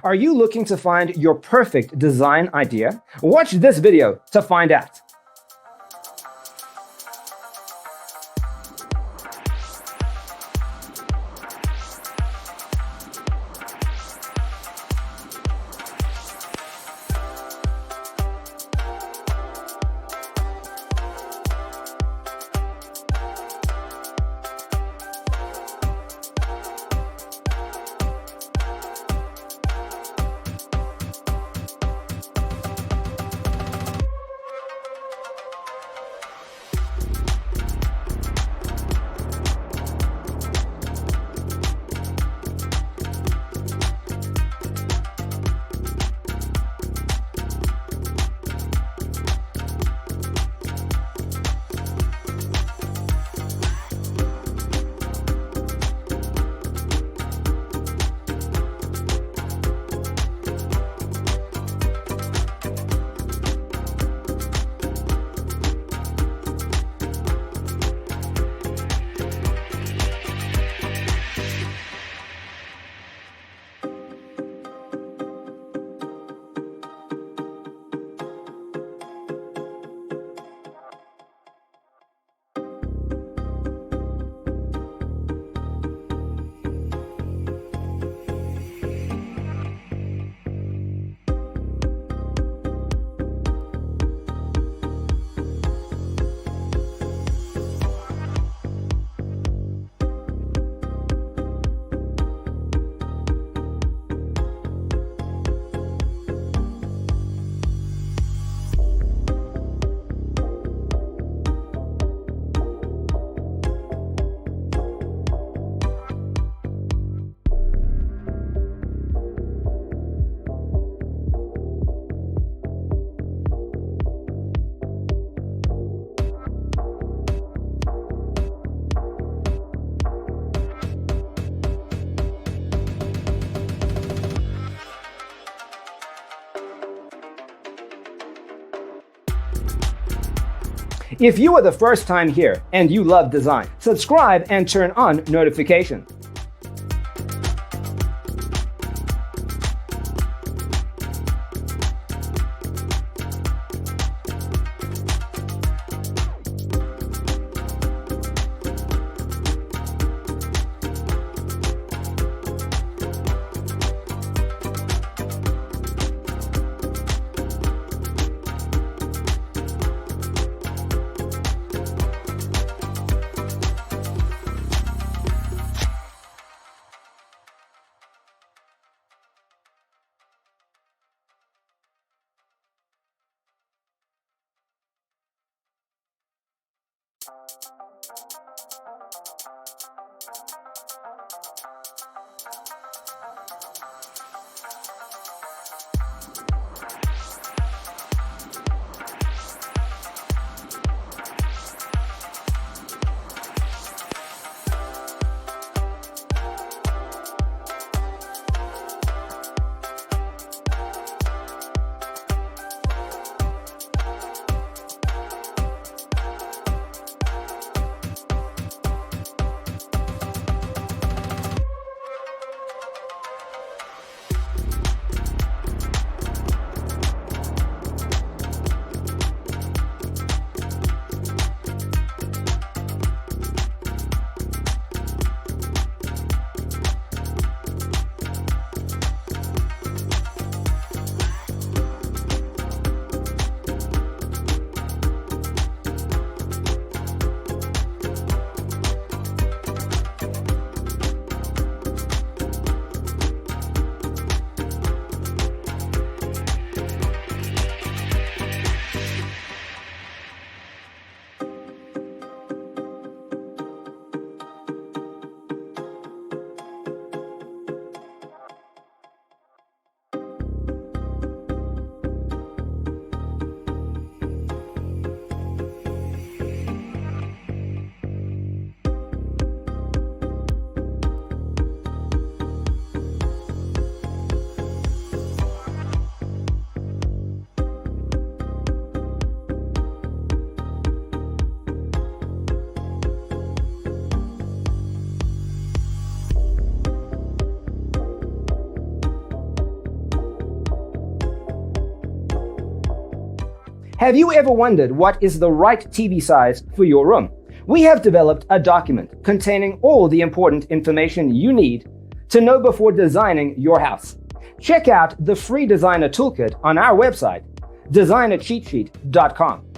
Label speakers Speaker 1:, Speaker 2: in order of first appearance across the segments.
Speaker 1: Are you looking to find your perfect design idea? Watch this video to find out. If you are the first time here and you love design, subscribe and turn on notifications. Have you ever wondered what is the right TV size for your room? We have developed a document containing all the important information you need to know before designing your house. Check out the free designer toolkit on our website, designercheatsheet.com.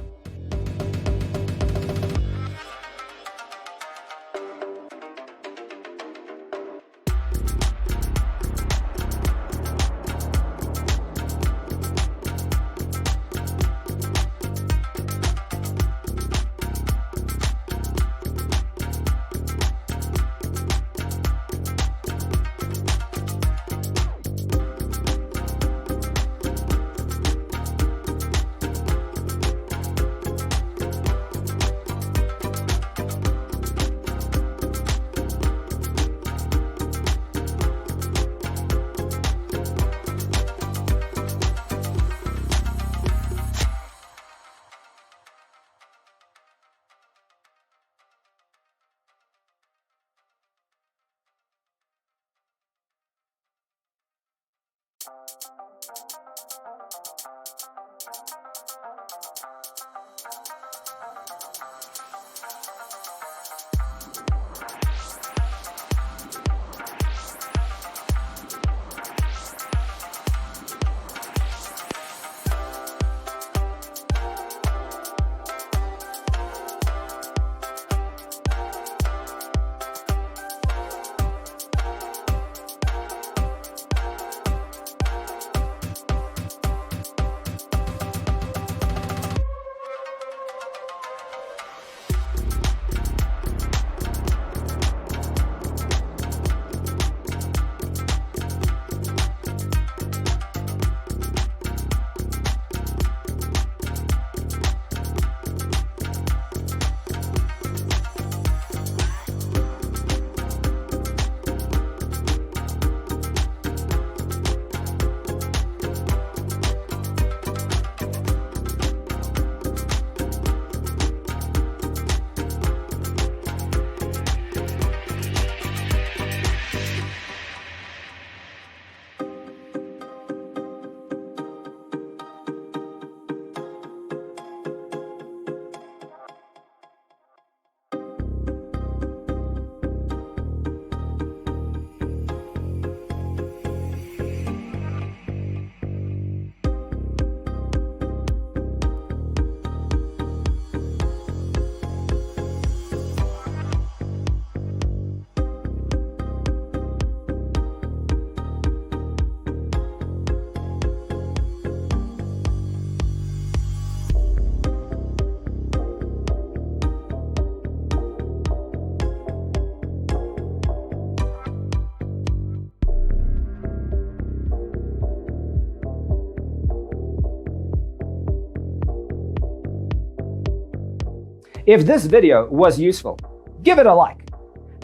Speaker 1: If this video was useful, give it a like.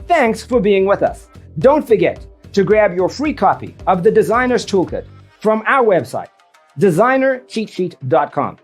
Speaker 1: Thanks for being with us. Don't forget to grab your free copy of the Designer's Toolkit from our website, designercheatsheet.com.